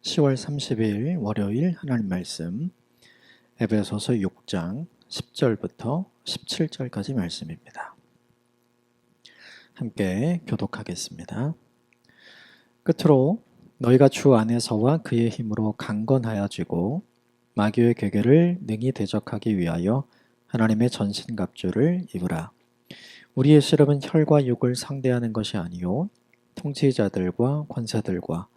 10월 30일 월요일 하나님 말씀 에베소서 6장 10절부터 17절까지 말씀입니다. 함께 교독하겠습니다. 끝으로 너희가 주 안에서와 그의 힘으로 강건하여지고 마귀의 괴계를 능히 대적하기 위하여 하나님의 전신갑주를 입으라. 우리의 씨름은 혈과 육을 상대하는 것이 아니요 통치자들과 권세들과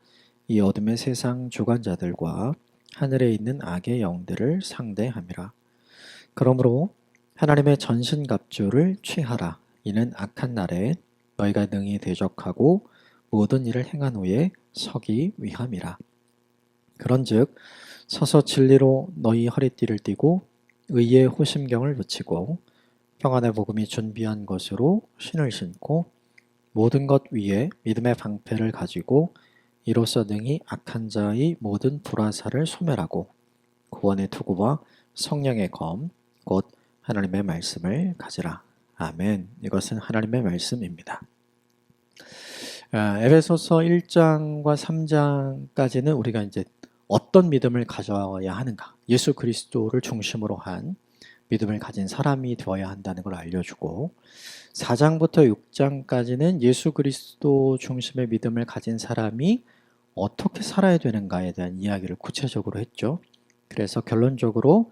이 어둠의 세상 주관자들과 하늘에 있는 악의 영들을 상대함이라. 그러므로 하나님의 전신갑주를 취하라. 이는 악한 날에 너희가 능히 대적하고 모든 일을 행한 후에 서기 위함이라. 그런즉 서서 진리로 너희 허리띠를 띠고 의의 호심경을 붙이고 평안의 복음이 준비한 것으로 신을 신고 모든 것 위에 믿음의 방패를 가지고 이로써 능히 악한 자의 모든 불화살을 소멸하고 구원의 투구와 성령의 검, 곧 하나님의 말씀을 가지라. 아멘. 이것은 하나님의 말씀입니다. 에베소서 1장과 3장까지는 우리가 이제 어떤 믿음을 가져야 하는가, 예수 그리스도를 중심으로 한 믿음을 가진 사람이 되어야 한다는 걸 알려주고, 4장부터 6장까지는 예수 그리스도 중심의 믿음을 가진 사람이 어떻게 살아야 되는가에 대한 이야기를 구체적으로 했죠. 그래서 결론적으로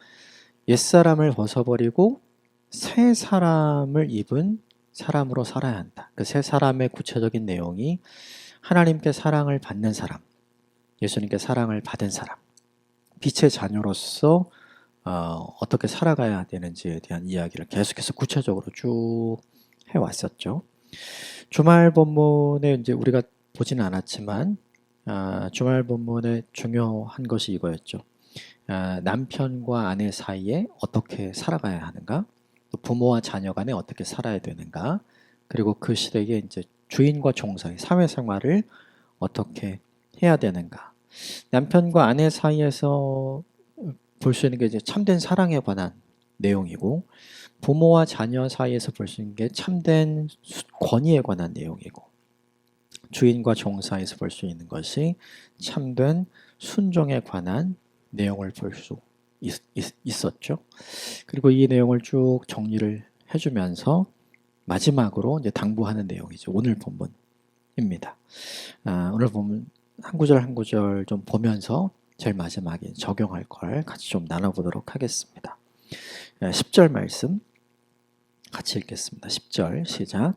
옛사람을 벗어버리고 새 사람을 입은 사람으로 살아야 한다. 그 새 사람의 구체적인 내용이 하나님께 사랑을 받는 사람, 예수님께 사랑을 받은 사람, 빛의 자녀로서 어떻게 살아가야 되는지에 대한 이야기를 계속해서 구체적으로 쭉 해왔었죠. 주말 본문에 이제 우리가 보지는 않았지만 주말 본문의 중요한 것이 이거였죠. 남편과 아내 사이에 어떻게 살아가야 하는가, 또 부모와 자녀 간에 어떻게 살아야 되는가, 그리고 그 시대에 이제 주인과 종 사이 사회생활을 어떻게 해야 되는가. 남편과 아내 사이에서 볼 수 있는 게 이제 참된 사랑에 관한 내용이고, 부모와 자녀 사이에서 볼 수 있는 게 참된 권위에 관한 내용이고, 주인과 종 사이에서 볼 수 있는 것이 참된 순종에 관한 내용을 볼 수 있었죠. 그리고 이 내용을 쭉 정리를 해주면서 마지막으로 이제 당부하는 내용이죠. 오늘 본문입니다. 오늘 본문 한 구절 한 구절 좀 보면서 제일 마지막에 적용할 걸 같이 좀 나눠보도록 하겠습니다. 10절 말씀 같이 읽겠습니다. 10절 시작.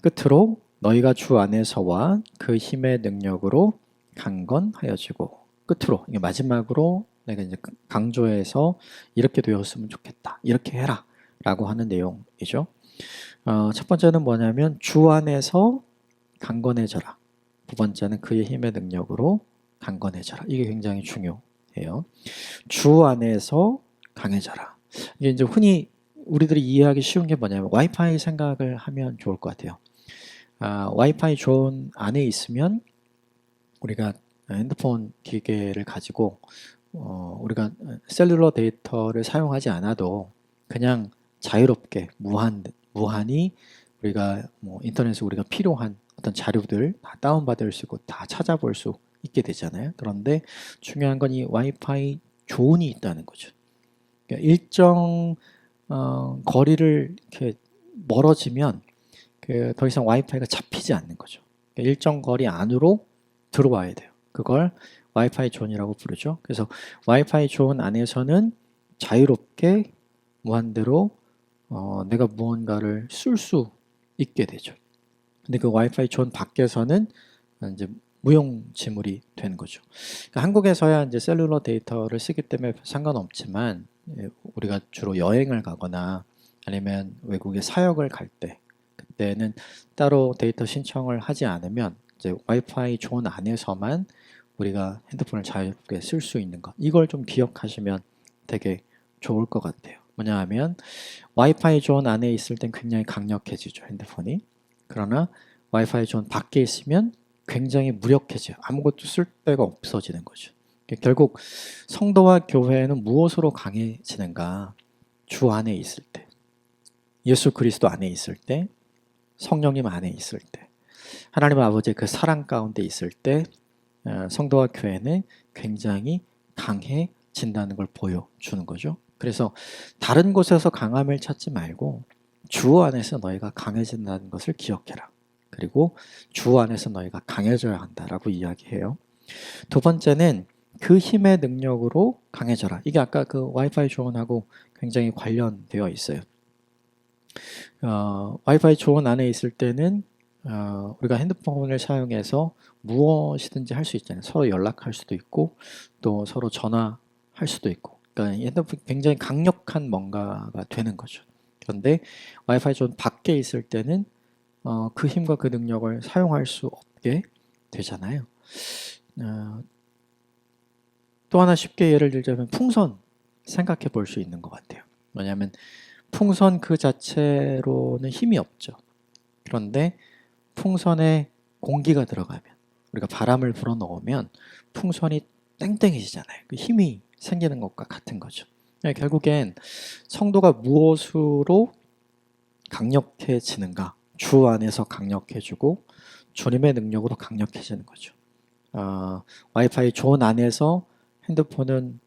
끝으로 너희가 주 안에서와 그 힘의 능력으로 강건하여지고, 끝으로 이게 마지막으로 내가 이제 강조해서 이렇게 되었으면 좋겠다, 이렇게 해라 라고 하는 내용이죠. 첫 번째는 뭐냐면 주 안에서 강건해져라. 두 번째는 그의 힘의 능력으로 강건해져라. 이게 굉장히 중요해요. 주 안에서 강해져라. 이게 이제 흔히 우리들이 이해하기 쉬운 게 뭐냐면 와이파이 생각을 하면 좋을 것 같아요. 와이파이 존 안에 있으면 우리가 핸드폰 기계를 가지고 우리가 셀룰러 데이터를 사용하지 않아도 그냥 자유롭게 무한히 우리가 인터넷에 우리가 필요한 어떤 자료들 다 다운받을 수 있고 다 찾아볼 수 있게 되잖아요. 그런데 중요한 건 이 와이파이 존이 있다는 거죠. 그러니까 일정 거리를 이렇게 멀어지면 더 이상 와이파이가 잡히지 않는 거죠. 그러니까 일정 거리 안으로 들어와야 돼요. 그걸 와이파이 존이라고 부르죠. 그래서 와이파이 존 안에서는 자유롭게 무한대로 내가 무언가를 쓸 수 있게 되죠. 근데 그 와이파이 존 밖에서는 이제 무용지물이 되는 거죠. 그러니까 한국에서야 이제 셀룰러 데이터를 쓰기 때문에 상관없지만, 우리가 주로 여행을 가거나 아니면 외국에 사역을 갈 때, 그때는 따로 데이터 신청을 하지 않으면 이제 와이파이 존 안에서만 우리가 핸드폰을 자유롭게 쓸 수 있는 것, 이걸 좀 기억하시면 되게 좋을 것 같아요. 뭐냐 하면 와이파이 존 안에 있을 땐 굉장히 강력해지죠, 핸드폰이. 그러나 와이파이 존 밖에 있으면 굉장히 무력해져요. 아무것도 쓸 데가 없어지는 거죠. 결국 성도와 교회는 무엇으로 강해지는가? 주 안에 있을 때, 예수 그리스도 안에 있을 때, 성령님 안에 있을 때, 하나님 아버지의 그 사랑 가운데 있을 때 성도와 교회는 굉장히 강해진다는 걸 보여주는 거죠. 그래서 다른 곳에서 강함을 찾지 말고 주 안에서 너희가 강해진다는 것을 기억해라. 그리고 주 안에서 너희가 강해져야 한다라고 이야기해요. 두 번째는 그 힘의 능력으로 강해져라. 이게 아까 그 와이파이 조언하고 굉장히 관련되어 있어요. 와이파이 조언 안에 있을 때는 우리가 핸드폰을 사용해서 무엇이든지 할 수 있잖아요. 서로 연락할 수도 있고 또 서로 전화할 수도 있고. 그러니까 핸드폰 굉장히 강력한 뭔가가 되는 거죠. 그런데 와이파이 조언 밖에 있을 때는 그 힘과 그 능력을 사용할 수 없게 되잖아요. 또 하나 쉽게 예를 들자면 풍선 생각해 볼 수 있는 것 같아요. 왜냐하면 풍선 그 자체로는 힘이 없죠. 그런데 풍선에 공기가 들어가면 우리가 바람을 불어넣으면 풍선이 땡땡해지잖아요. 그 힘이 생기는 것과 같은 거죠. 결국엔 성도가 무엇으로 강력해지는가? 주 안에서 강력해지고 주님의 능력으로 강력해지는 거죠. 와이파이 존 안에서 핸드폰은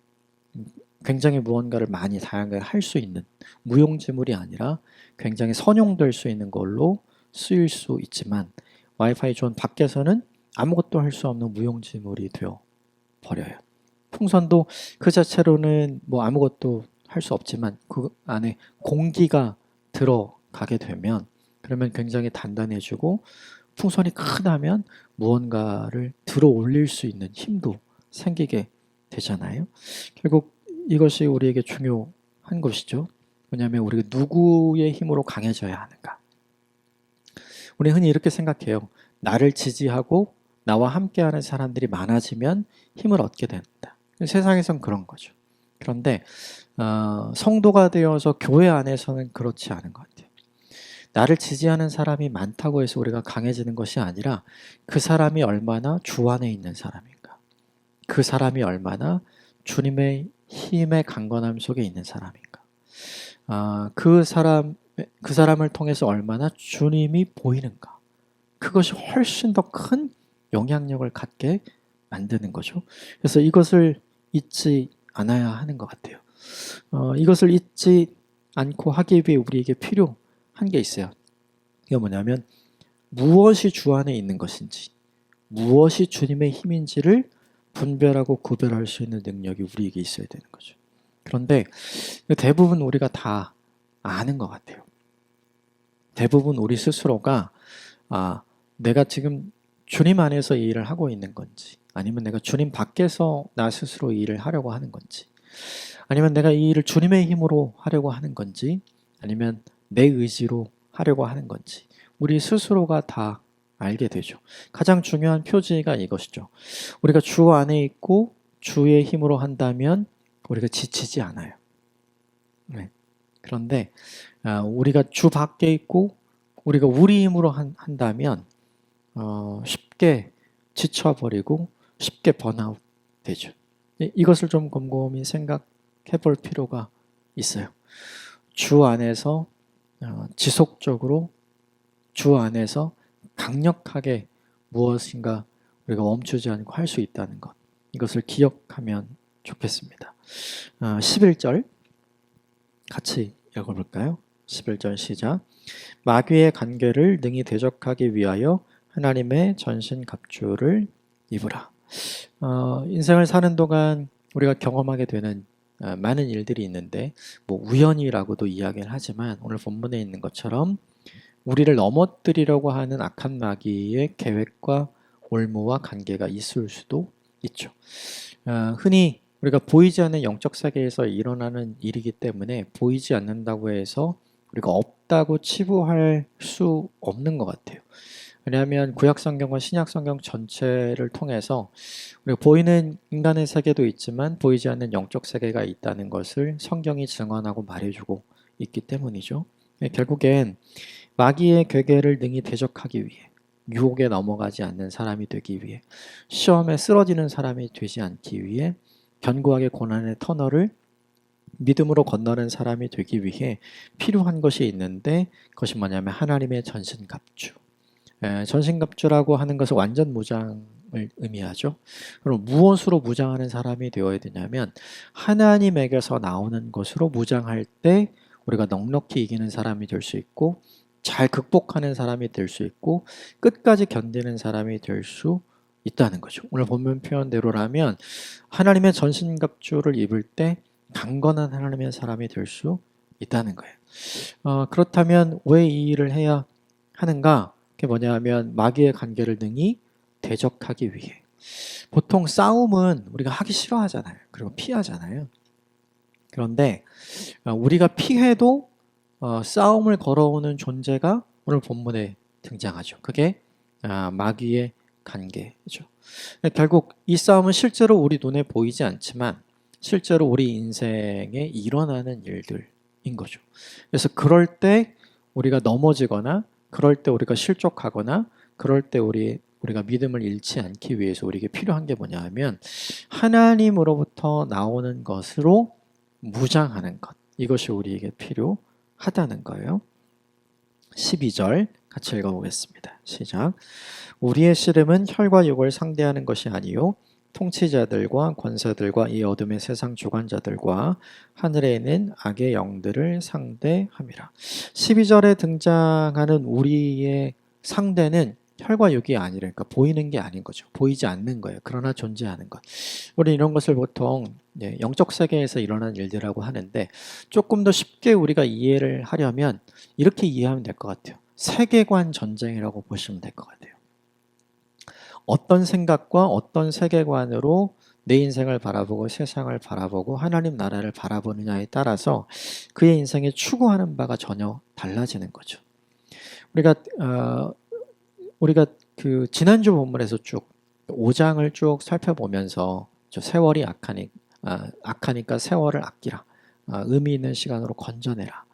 굉장히 무언가를 많이 다양하게 할 수 있는 무용지물이 아니라 굉장히 선용될 수 있는 걸로 쓰일 수 있지만 와이파이 존 밖에서는 아무것도 할 수 없는 무용지물이 되어 버려요. 풍선도 그 자체로는 뭐 아무것도 할 수 없지만 그 안에 공기가 들어가게 되면 그러면 굉장히 단단해지고 풍선이 크다면 무언가를 들어 올릴 수 있는 힘도 생기게 되잖아요. 결국 이것이 우리에게 중요한 것이죠. 왜냐하면 우리가 누구의 힘으로 강해져야 하는가. 우리 흔히 이렇게 생각해요. 나를 지지하고 나와 함께하는 사람들이 많아지면 힘을 얻게 된다. 세상에선 그런 거죠. 그런데 성도가 되어서 교회 안에서는 그렇지 않은 것 같아요. 나를 지지하는 사람이 많다고 해서 우리가 강해지는 것이 아니라 그 사람이 얼마나 주 안에 있는 사람인가. 그 사람이 얼마나 주님의 힘의 강건함 속에 있는 사람인가. 그 사람을 통해서 얼마나 주님이 보이는가. 그것이 훨씬 더 큰 영향력을 갖게 만드는 거죠. 그래서 이것을 잊지 않아야 하는 것 같아요. 이것을 잊지 않고 하기 위해 우리에게 필요한 게 있어요. 이게 뭐냐면 무엇이 주 안에 있는 것인지, 무엇이 주님의 힘인지를 분별하고 구별할 수 있는 능력이 우리에게 있어야 되는 거죠. 그런데 대부분 우리가 다 아는 것 같아요. 대부분 우리 스스로가 내가 지금 주님 안에서 이 일을 하고 있는 건지, 아니면 내가 주님 밖에서 나 스스로 이 일을 하려고 하는 건지, 아니면 내가 이 일을 주님의 힘으로 하려고 하는 건지, 아니면 내 의지로 하려고 하는 건지 우리 스스로가 다 알게 되죠. 가장 중요한 표지가 이것이죠. 우리가 주 안에 있고 주의 힘으로 한다면 우리가 지치지 않아요. 네. 그런데 우리가 주 밖에 있고 우리가 우리 힘으로 한다면 쉽게 지쳐버리고 쉽게 번아웃 되죠. 이것을 좀 곰곰이 생각해 볼 필요가 있어요. 주 안에서 지속적으로 주 안에서 강력하게 무엇인가 우리가 멈추지 않고 할 수 있다는 것, 이것을 기억하면 좋겠습니다. 11절 같이 읽어볼까요? 11절 시작. 마귀의 간계를 능히 대적하기 위하여 하나님의 전신갑주를 입으라. 인생을 사는 동안 우리가 경험하게 되는 많은 일들이 있는데 뭐 우연이라고도 이야기를 하지만 오늘 본문에 있는 것처럼 우리를 넘어뜨리려고 하는 악한 마귀의 계획과 올무와 관계가 있을 수도 있죠. 흔히 우리가 보이지 않는 영적 세계에서 일어나는 일이기 때문에 보이지 않는다고 해서 우리가 없다고 치부할 수 없는 것 같아요. 왜냐하면 구약성경과 신약성경 전체를 통해서 우리가 보이는 인간의 세계도 있지만 보이지 않는 영적 세계가 있다는 것을 성경이 증언하고 말해주고 있기 때문이죠. 결국엔 마귀의 괴계를 능히 대적하기 위해, 유혹에 넘어가지 않는 사람이 되기 위해, 시험에 쓰러지는 사람이 되지 않기 위해, 견고하게 고난의 터널을 믿음으로 건너는 사람이 되기 위해 필요한 것이 있는데 그것이 뭐냐면 하나님의 전신갑주, 전신갑주라고 하는 것은 완전 무장을 의미하죠. 그럼 무엇으로 무장하는 사람이 되어야 되냐면 하나님에게서 나오는 것으로 무장할 때 우리가 넉넉히 이기는 사람이 될 수 있고 잘 극복하는 사람이 될 수 있고 끝까지 견디는 사람이 될 수 있다는 거죠. 오늘 본문 표현대로라면 하나님의 전신갑주를 입을 때 강건한 하나님의 사람이 될 수 있다는 거예요. 그렇다면 왜 이 일을 해야 하는가? 그게 뭐냐면 마귀의 관계를 능히 대적하기 위해. 보통 싸움은 우리가 하기 싫어하잖아요. 그리고 피하잖아요. 그런데 우리가 피해도 싸움을 걸어오는 존재가 오늘 본문에 등장하죠. 그게 마귀의 관계죠. 결국 이 싸움은 실제로 우리 눈에 보이지 않지만 실제로 우리 인생에 일어나는 일들인 거죠. 그래서 그럴 때 우리가 넘어지거나 그럴 때 우리가 실족하거나 그럴 때 우리가 믿음을 잃지 않기 위해서 우리에게 필요한 게 뭐냐 하면 하나님으로부터 나오는 것으로 무장하는 것. 이것이 우리에게 필요하다는 거예요. 12절 같이 읽어보겠습니다. 시작. 우리의 씨름은 혈과 육을 상대하는 것이 아니요 통치자들과 권세들과 이 어둠의 세상 주관자들과 하늘에 있는 악의 영들을 상대함이라. 12절에 등장하는 우리의 상대는 혈과 육이 아니라 그러니까 보이는 게 아닌 거죠. 보이지 않는 거예요. 그러나 존재하는 것. 우리 이런 것을 보통 영적 세계에서 일어난 일들이라고 하는데 조금 더 쉽게 우리가 이해를 하려면 이렇게 이해하면 될 것 같아요. 세계관 전쟁이라고 보시면 될 것 같아요. 어떤 생각과 어떤 세계관으로 내 인생을 바라보고 세상을 바라보고 하나님 나라를 바라보느냐에 따라서 그의 인생에 추구하는 바가 전혀 달라지는 거죠. 우리가 그 지난주 본문에서 쭉 5장을 쭉 살펴보면서 세월이 악하니까 세월을 아끼라. 의미 있는 시간으로 건져내라.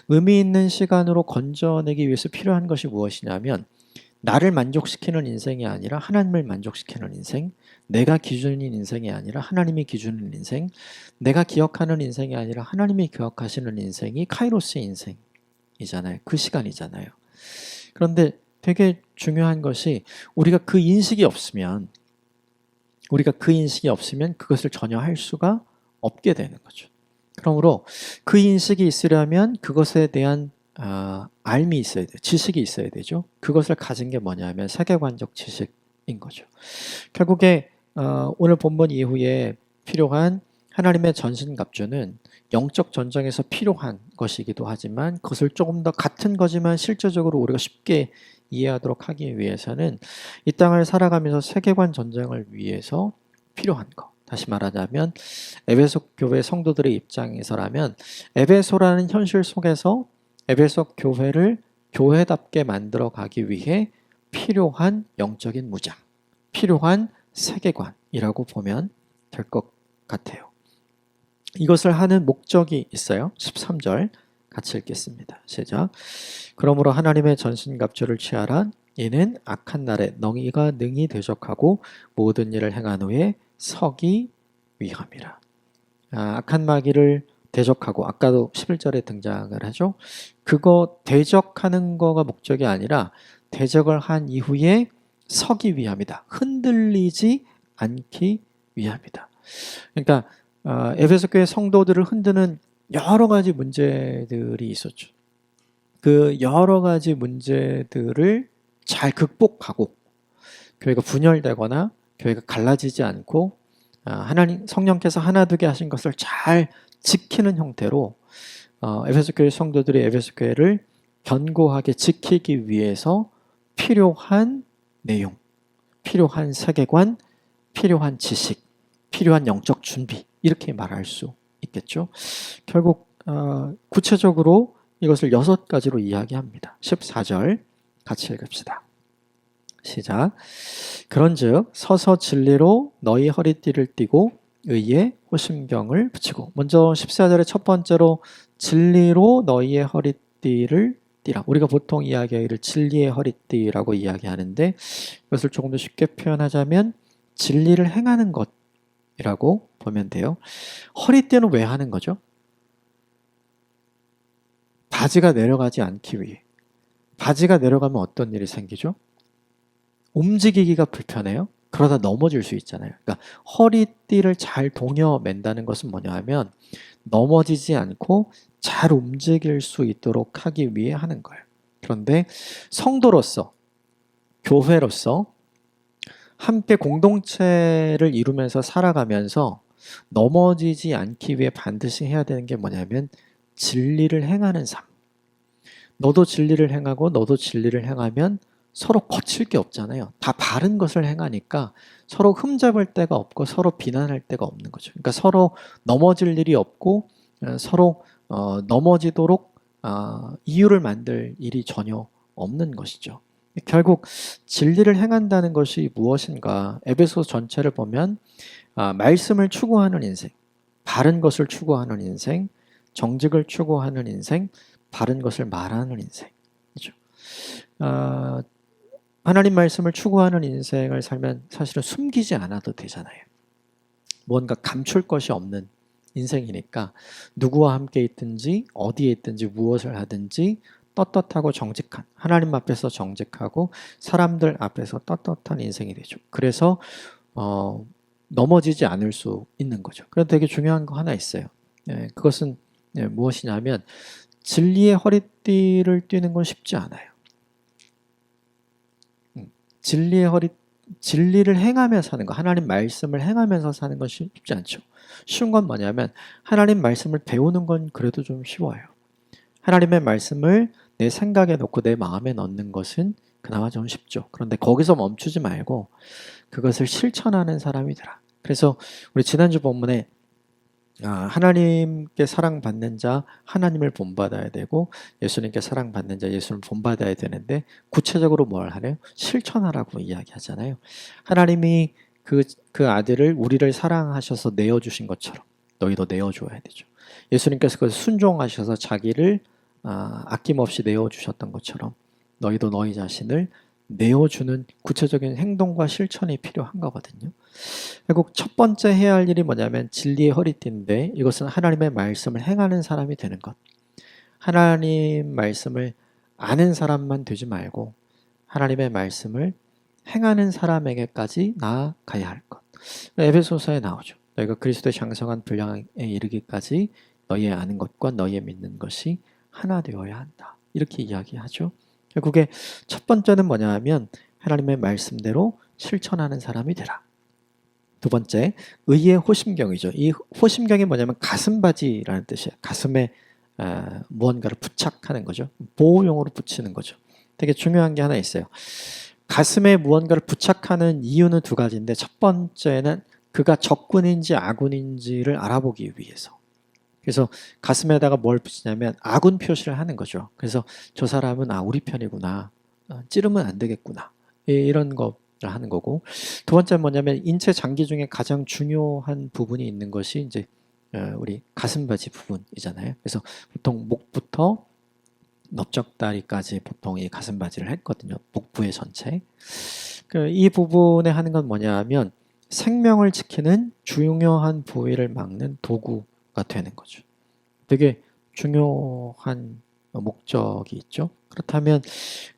의미 있는 시간으로 건져내기 위해서 필요한 것이 무엇이냐면 나를 만족시키는 인생이 아니라 하나님을 만족시키는 인생, 내가 기준인 인생이 아니라 하나님이 기준인 인생, 내가 기억하는 인생이 아니라 하나님이 기억하시는 인생이 카이로스의 인생이잖아요. 그 시간이잖아요. 그런데 되게 중요한 것이 우리가 그 인식이 없으면 그것을 전혀 할 수가 없게 되는 거죠. 그러므로 그 인식이 있으려면 그것에 대한 알미 있어야 돼요. 지식이 있어야 되죠. 그것을 가진 게 뭐냐면 세계관적 지식인 거죠. 결국에 오늘 본문 이후에 필요한 하나님의 전신갑주는 영적 전쟁에서 필요한 것이기도 하지만 그것을 조금 더 같은 거지만 실제적으로 우리가 쉽게 이해하도록 하기 위해서는 이 땅을 살아가면서 세계관 전쟁을 위해서 필요한 것. 다시 말하자면 에베소 교회 성도들의 입장에서라면 에베소라는 현실 속에서 에베소 교회를 교회답게 만들어 가기 위해 필요한 영적인 무장, 필요한 세계관이라고 보면 될 것 같아요. 이것을 하는 목적이 있어요. 13절 같이 읽겠습니다. 시작. 그러므로 하나님의 전신갑주를 취하라. 이는 악한 날에 너희가 능히 대적하고 모든 일을 행한 후에 서기 위함이라. 악한 마귀를 대적하고 아까도 11절에 등장을 하죠. 그거 대적하는 거가 목적이 아니라 대적을 한 이후에 서기 위함이다. 흔들리지 않기 위함이다. 그러니까 에베소 교회 성도들을 흔드는 여러 가지 문제들이 있었죠. 그 여러 가지 문제들을 잘 극복하고 교회가 분열되거나 교회가 갈라지지 않고 하나님 성령께서 하나 되게 하신 것을 잘 지키는 형태로 에베소 교회 성도들이 에베소 교회를 견고하게 지키기 위해서 필요한 내용, 필요한 세계관, 필요한 지식, 필요한 영적 준비 이렇게 말할 수 있겠죠. 결국 구체적으로 이것을 6가지로 이야기합니다. 14절 같이 읽읍시다. 시작. 그런즉 서서 진리로 너희 허리띠를 띠고 의의 호심경을 붙이고. 먼저 14절의 첫 번째로 진리로 너희의 허리띠를 띠라. 우리가 보통 이야기하기를 진리의 허리띠라고 이야기하는데 이것을 조금 더 쉽게 표현하자면 진리를 행하는 것이라고 보면 돼요. 허리띠는 왜 하는 거죠? 바지가 내려가지 않기 위해. 바지가 내려가면 어떤 일이 생기죠? 움직이기가 불편해요. 그러다 넘어질 수 있잖아요. 그러니까 허리띠를 잘 동여 맨다는 것은 뭐냐 하면 넘어지지 않고 잘 움직일 수 있도록 하기 위해 하는 거예요. 그런데 성도로서, 교회로서 함께 공동체를 이루면서 살아가면서 넘어지지 않기 위해 반드시 해야 되는 게 뭐냐면 진리를 행하는 삶. 너도 진리를 행하고 너도 진리를 행하면 서로 거칠 게 없잖아요. 다 바른 것을 행하니까 서로 흠잡을 데가 없고 서로 비난할 데가 없는 거죠. 그러니까 서로 넘어질 일이 없고 서로 넘어지도록 이유를 만들 일이 전혀 없는 것이죠. 결국 진리를 행한다는 것이 무엇인가? 에베소 전체를 보면 말씀을 추구하는 인생, 바른 것을 추구하는 인생, 정직을 추구하는 인생, 바른 것을 말하는 인생. 그렇죠? 하나님 말씀을 추구하는 인생을 살면 사실은 숨기지 않아도 되잖아요. 뭔가 감출 것이 없는 인생이니까 누구와 함께 있든지 어디에 있든지 무엇을 하든지 떳떳하고 정직한, 하나님 앞에서 정직하고 사람들 앞에서 떳떳한 인생이 되죠. 그래서 넘어지지 않을 수 있는 거죠. 그런데 되게 중요한 거 하나 있어요. 그것은 무엇이냐면 진리의 허리띠를 띠는 건 쉽지 않아요. 진리를 행하며 사는 거, 하나님 말씀을 행하면서 사는 건 쉽지 않죠. 쉬운 건 뭐냐면 하나님 말씀을 배우는 건 그래도 좀 쉬워요. 하나님의 말씀을 내 생각에 넣고 내 마음에 넣는 것은 그나마 좀 쉽죠. 그런데 거기서 멈추지 말고 그것을 실천하는 사람이 되라. 그래서 우리 지난주 본문에 하나님께 사랑받는 자 하나님을 본받아야 되고 예수님께 사랑받는 자 예수를 본받아야 되는데 구체적으로 뭘 하래요? 실천하라고 이야기하잖아요. 하나님이 그 아들을 우리를 사랑하셔서 내어주신 것처럼 너희도 내어줘야 되죠. 예수님께서 그것을 순종하셔서 자기를 아낌없이 내어주셨던 것처럼 너희도 너희 자신을 내어주는 구체적인 행동과 실천이 필요한 거거든요. 결국 첫 번째 해야 할 일이 뭐냐면 진리의 허리띠인데 이것은 하나님의 말씀을 행하는 사람이 되는 것. 하나님 말씀을 아는 사람만 되지 말고 하나님의 말씀을 행하는 사람에게까지 나아가야 할 것. 에베소서에 나오죠. 너희가 그리스도의 장성한 분량에 이르기까지 너희의 아는 것과 너희의 믿는 것이 하나 되어야 한다. 이렇게 이야기하죠. 결국에 첫 번째는 뭐냐 하면 하나님의 말씀대로 실천하는 사람이 되라. 두 번째, 의의 호심경이죠. 이 호심경이 뭐냐면 가슴바지라는 뜻이에요. 가슴에 무언가를 부착하는 거죠. 보호용으로 붙이는 거죠. 되게 중요한 게 하나 있어요. 가슴에 무언가를 부착하는 이유는 두 가지인데 첫 번째는 그가 적군인지 아군인지를 알아보기 위해서. 그래서 가슴에다가 뭘 붙이냐면 아군 표시를 하는 거죠. 그래서 저 사람은 우리 편이구나. 찌르면 안 되겠구나. 이런 거를 하는 거고. 두 번째는 뭐냐면 인체 장기 중에 가장 중요한 부분이 있는 것이 이제 우리 가슴바지 부분이잖아요. 그래서 보통 목부터 넓적다리까지 보통 이 가슴바지를 했거든요. 복부의 전체. 이 부분에 하는 건 뭐냐 하면 생명을 지키는 중요한 부위를 막는 도구가 되는 거죠. 되게 중요한 목적이 있죠. 그렇다면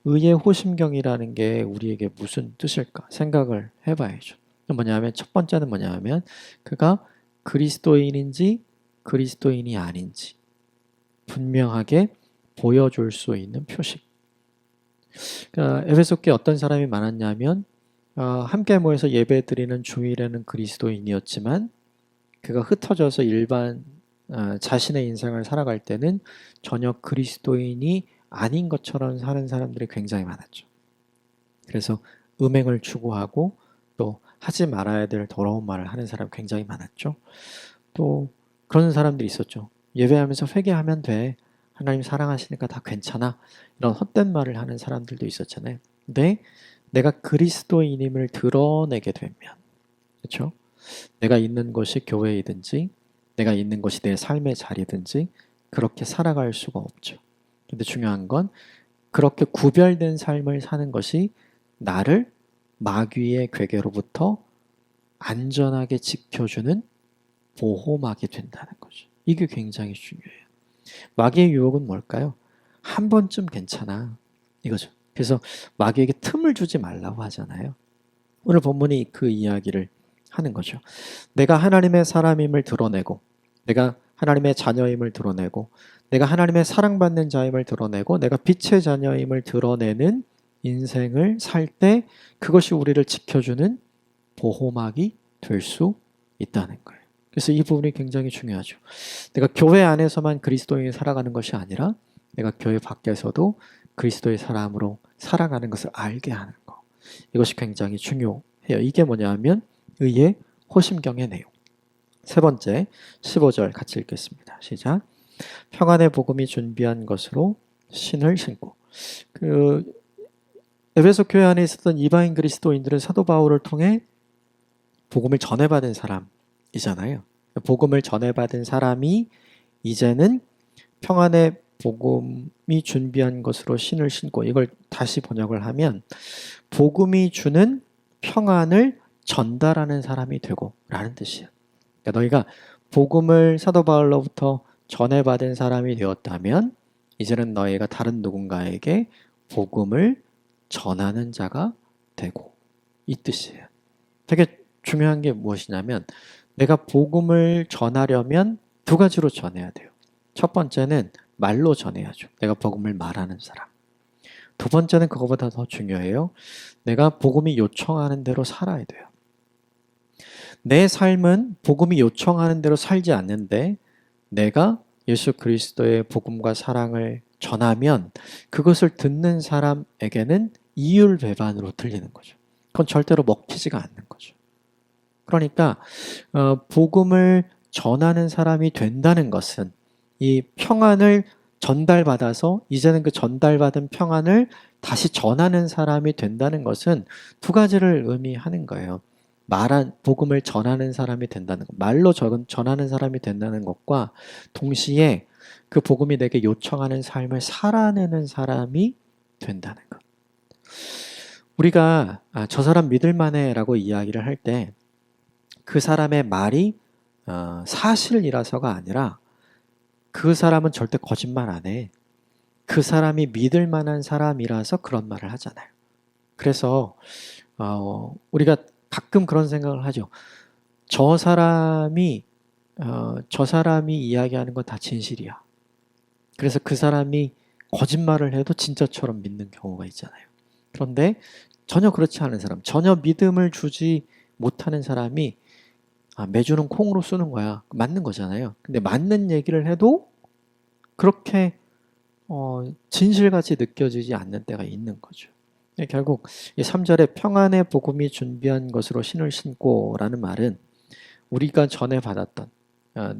의의 호심경이라는 게 우리에게 무슨 뜻일까 생각을 해봐야죠. 뭐냐면 첫 번째는 뭐냐면 그가 그리스도인인지 그리스도인이 아닌지 분명하게 보여줄 수 있는 표식. 그러니까 에베소교에 어떤 사람이 많았냐면 함께 모여서 예배드리는 주일에는 그리스도인이었지만 그가 흩어져서 일반 자신의 인생을 살아갈 때는 전혀 그리스도인이 아닌 것처럼 사는 사람들이 굉장히 많았죠. 그래서 음행을 추구하고 또 하지 말아야 될 더러운 말을 하는 사람이 굉장히 많았죠. 또 그런 사람들이 있었죠. 예배하면서 회개하면 돼. 하나님 사랑하시니까 다 괜찮아. 이런 헛된 말을 하는 사람들도 있었잖아요. 근데 내가 그리스도인임을 드러내게 되면, 그렇죠? 내가 있는 곳이 교회이든지 내가 있는 곳이 내 삶의 자리든지 그렇게 살아갈 수가 없죠. 근데 중요한 건 그렇게 구별된 삶을 사는 것이 나를 마귀의 괴계로부터 안전하게 지켜주는 보호막이 된다는 거죠. 이게 굉장히 중요해요. 마귀의 유혹은 뭘까요? 한 번쯤 괜찮아. 이거죠. 그래서 마귀에게 틈을 주지 말라고 하잖아요. 오늘 본문이 그 이야기를 하는 거죠. 내가 하나님의 사람임을 드러내고, 내가 하나님의 자녀임을 드러내고, 내가 하나님의 사랑받는 자임을 드러내고, 내가 빛의 자녀임을 드러내는 인생을 살 때 그것이 우리를 지켜주는 보호막이 될 수 있다는 거예요. 그래서 이 부분이 굉장히 중요하죠. 내가 교회 안에서만 그리스도인이 살아가는 것이 아니라 내가 교회 밖에서도 그리스도의 사람으로 살아가는 것을 알게 하는 거. 이것이 굉장히 중요해요. 이게 뭐냐면 의의 호심경의 내용. 세 번째, 15절 같이 읽겠습니다. 시작. 평안의 복음이 준비한 것으로 신을 신고. 에베소 교회 안에 있었던 이방인 그리스도인들은 사도 바울을 통해 복음을 전해받은 사람이잖아요. 복음을 전해받은 사람이 이제는 평안의 복음이 준비한 것으로 신을 신고, 이걸 다시 번역을 하면 복음이 주는 평안을 전달하는 사람이 되고 라는 뜻이에요. 그러니까 너희가 복음을 사도 바울로부터 전해받은 사람이 되었다면 이제는 너희가 다른 누군가에게 복음을 전하는 자가 되고, 이 뜻이에요. 되게 중요한 게 무엇이냐면 내가 복음을 전하려면 두 가지로 전해야 돼요. 첫 번째는 말로 전해야죠. 내가 복음을 말하는 사람. 두 번째는 그거보다 더 중요해요. 내가 복음이 요청하는 대로 살아야 돼요. 내 삶은 복음이 요청하는 대로 살지 않는데 내가 예수 그리스도의 복음과 사랑을 전하면 그것을 듣는 사람에게는 이율배반으로 들리는 거죠. 그건 절대로 먹히지가 않는 거죠. 그러니까 복음을 전하는 사람이 된다는 것은 이 평안을 전달받아서 이제는 그 전달받은 평안을 다시 전하는 사람이 된다는 것은 두 가지를 의미하는 거예요. 복음을 전하는 사람이 된다는 것, 말로 전하는 사람이 된다는 것과 동시에 그 복음이 내게 요청하는 삶을 살아내는 사람이 된다는 것. 우리가 저 사람 믿을만해라고 이야기를 할 때 그 사람의 말이 사실이라서가 아니라 그 사람은 절대 거짓말 안 해. 그 사람이 믿을 만한 사람이라서 그런 말을 하잖아요. 그래서 우리가 가끔 그런 생각을 하죠. 저 사람이 이야기하는 건 다 진실이야. 그래서 그 사람이 거짓말을 해도 진짜처럼 믿는 경우가 있잖아요. 그런데 전혀 그렇지 않은 사람, 전혀 믿음을 주지 못하는 사람이 매주는 콩으로 쓰는 거야. 맞는 거잖아요. 근데 맞는 얘기를 해도 그렇게 진실같이 느껴지지 않는 때가 있는 거죠. 결국 이 3절에 평안의 복음이 준비한 것으로 신을 신고라는 말은 우리가 전해받았던,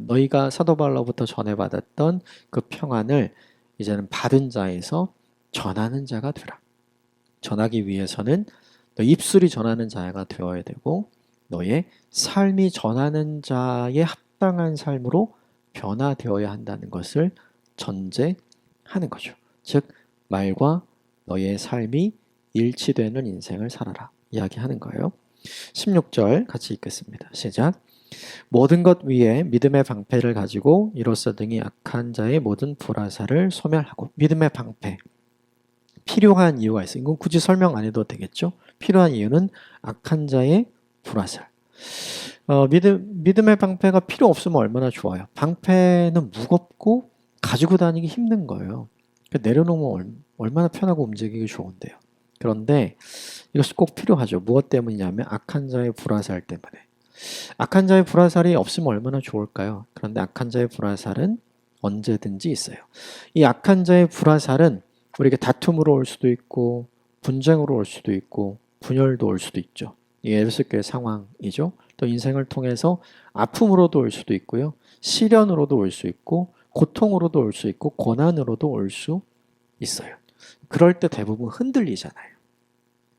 너희가 사도 바울로부터 전해받았던 그 평안을 이제는 받은 자에서 전하는 자가 되라. 전하기 위해서는 너 입술이 전하는 자가 되어야 되고 너의 삶이 전하는 자에 합당한 삶으로 변화되어야 한다는 것을 전제하는 거죠. 즉 말과 너의 삶이 일치되는 인생을 살아라 이야기하는 거예요. 16절 같이 읽겠습니다. 시작. 모든 것 위에 믿음의 방패를 가지고 이로써 등이 악한 자의 모든 불화살을 소멸하고. 믿음의 방패, 필요한 이유가 있어요. 이건 굳이 설명 안 해도 되겠죠. 필요한 이유는 악한 자의 불화살. 믿음의 방패가 필요 없으면 얼마나 좋아요. 방패는 무겁고 가지고 다니기 힘든 거예요. 내려놓으면 얼마나 편하고 움직이기 좋은데요. 그런데 이것이 꼭 필요하죠. 무엇 때문이냐면 악한 자의 불화살 때문에. 악한 자의 불화살이 없으면 얼마나 좋을까요? 그런데 악한 자의 불화살은 언제든지 있어요. 이 악한 자의 불화살은 우리에게 다툼으로 올 수도 있고 분쟁으로 올 수도 있고 분열도 올 수도 있죠. 이 에베소 교회 상황이죠. 또 인생을 통해서 아픔으로도 올 수도 있고요. 시련으로도 올 수 있고 고통으로도 올 수 있고 고난으로도 올 수 있어요. 그럴 때 대부분 흔들리잖아요.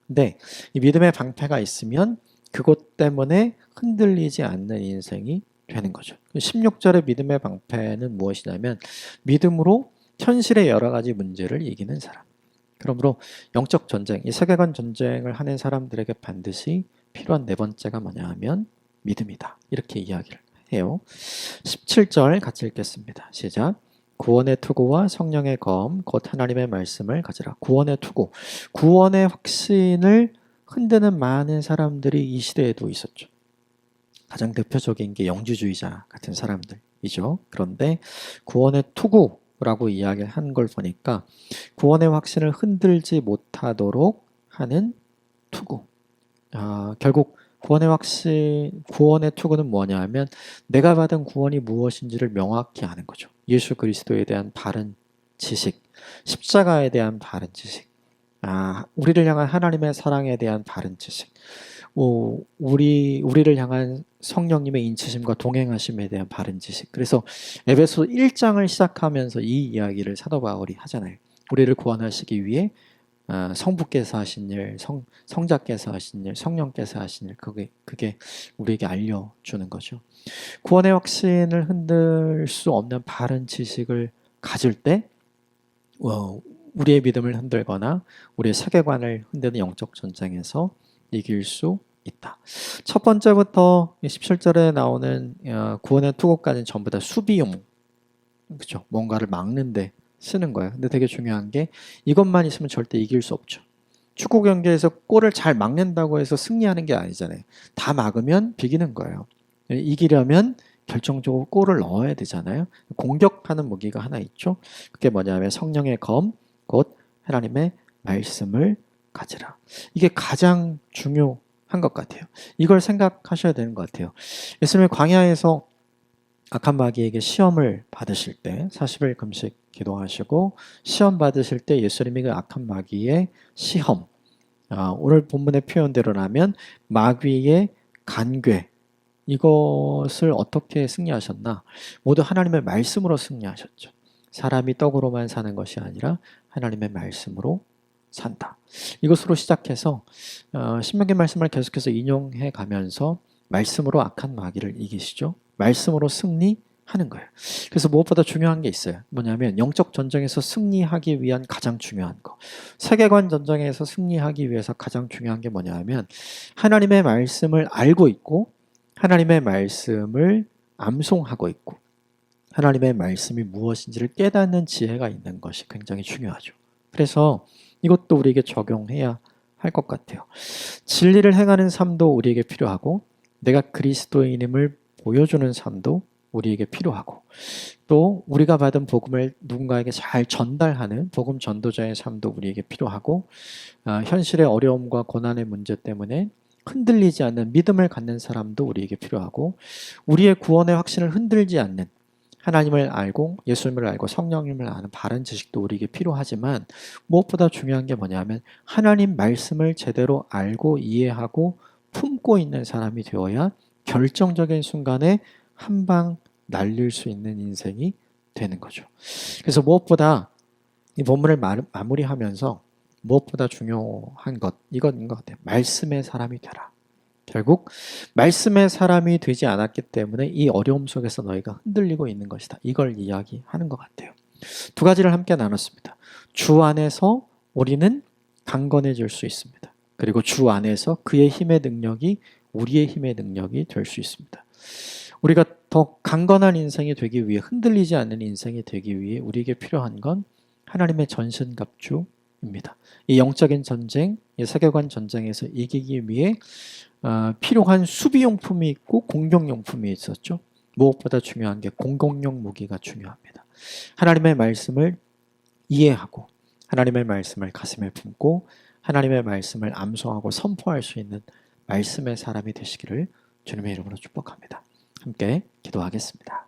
근데 이 믿음의 방패가 있으면 그것 때문에 흔들리지 않는 인생이 되는 거죠. 16절의 믿음의 방패는 무엇이냐면 믿음으로 현실의 여러 가지 문제를 이기는 사람. 그러므로 영적 전쟁, 이 세계관 전쟁을 하는 사람들에게 반드시 필요한 네 번째가 뭐냐 하면 믿음이다. 이렇게 이야기를 해요. 17절 같이 읽겠습니다. 시작. 구원의 투구와 성령의 검, 곧 하나님의 말씀을 가지라. 구원의 투구, 구원의 확신을 흔드는 많은 사람들이 이 시대에도 있었죠. 가장 대표적인 게 영주주의자 같은 사람들이죠. 그런데 구원의 투구라고 이야기를 한 걸 보니까 구원의 확신을 흔들지 못하도록 하는 투구. 결국 구원의 확신, 구원의 투구는 뭐냐 하면 내가 받은 구원이 무엇인지를 명확히 아는 거죠. 예수 그리스도에 대한 바른 지식, 십자가에 대한 바른 지식, 우리를 향한 하나님의 사랑에 대한 바른 지식, 우리를 향한 성령님의 인치심과 동행하심에 대한 바른 지식. 그래서 에베소 1장을 시작하면서 이 이야기를 사도 바울이 하잖아요. 우리를 구원하시기 위해 성부께서 하신 일, 성자께서 하신 일, 성령께서 하신 일, 그게 우리에게 알려주는 거죠. 구원의 확신을 흔들 수 없는 바른 지식을 가질 때 우리의 믿음을 흔들거나 우리의 세계관을 흔드는 영적 전쟁에서 이길 수 있다. 첫 번째부터 17절에 나오는 구원의 투구까지는 전부 다 수비용, 그렇죠? 뭔가를 막는데 쓰는 거예요. 근데 되게 중요한 게 이것만 있으면 절대 이길 수 없죠. 축구 경기에서 골을 잘 막는다고 해서 승리하는 게 아니잖아요. 다 막으면 비기는 거예요. 이기려면 결정적으로 골을 넣어야 되잖아요. 공격하는 무기가 하나 있죠. 그게 뭐냐면 성령의 검, 곧 하나님의 말씀을 가지라. 이게 가장 중요한 것 같아요. 이걸 생각하셔야 되는 것 같아요. 예수님이 광야에서 악한 마귀에게 시험을 받으실 때 40일 금식 기도하시고 시험 받으실 때 예수님이 그 악한 마귀의 시험, 오늘 본문의 표현대로라면 마귀의 간괴, 이것을 어떻게 승리하셨나? 모두 하나님의 말씀으로 승리하셨죠. 사람이 떡으로만 사는 것이 아니라 하나님의 말씀으로 산다. 이것으로 시작해서 신명기 말씀을 계속해서 인용해 가면서 말씀으로 악한 마귀를 이기시죠. 말씀으로 승리하는 거예요. 그래서 무엇보다 중요한 게 있어요. 뭐냐면 영적 전쟁에서 승리하기 위한 가장 중요한 거. 세계관 전쟁에서 승리하기 위해서 가장 중요한 게 뭐냐면 하나님의 말씀을 알고 있고 하나님의 말씀을 암송하고 있고 하나님의 말씀이 무엇인지를 깨닫는 지혜가 있는 것이 굉장히 중요하죠. 그래서 이것도 우리에게 적용해야 할 것 같아요. 진리를 행하는 삶도 우리에게 필요하고 내가 그리스도인임을 보여주는 삶도 우리에게 필요하고 또 우리가 받은 복음을 누군가에게 잘 전달하는 복음 전도자의 삶도 우리에게 필요하고 현실의 어려움과 고난의 문제 때문에 흔들리지 않는 믿음을 갖는 사람도 우리에게 필요하고 우리의 구원의 확신을 흔들지 않는 하나님을 알고 예수님을 알고 성령님을 아는 바른 지식도 우리에게 필요하지만 무엇보다 중요한 게 뭐냐면 하나님 말씀을 제대로 알고 이해하고 품고 있는 사람이 되어야 결정적인 순간에 한 방 날릴 수 있는 인생이 되는 거죠. 그래서 무엇보다 이 본문을 마무리하면서 무엇보다 중요한 것, 이건 것 같아요. 말씀의 사람이 되라. 결국 말씀의 사람이 되지 않았기 때문에 이 어려움 속에서 너희가 흔들리고 있는 것이다. 이걸 이야기하는 것 같아요. 두 가지를 함께 나눴습니다. 주 안에서 우리는 강건해질 수 있습니다. 그리고 주 안에서 그의 힘의 능력이 우리의 힘의 능력이 될 수 있습니다. 우리가 더 강건한 인생이 되기 위해 흔들리지 않는 인생이 되기 위해 우리에게 필요한 건 하나님의 전신갑주입니다. 이 영적인 전쟁, 이 세계관 전쟁에서 이기기 위해 필요한 수비용품이 있고 공격용품이 있었죠. 무엇보다 중요한 게 공격용 무기가 중요합니다. 하나님의 말씀을 이해하고 하나님의 말씀을 가슴에 품고 하나님의 말씀을 암송하고 선포할 수 있는 말씀의 사람이 되시기를 주님의 이름으로 축복합니다. 함께 기도하겠습니다.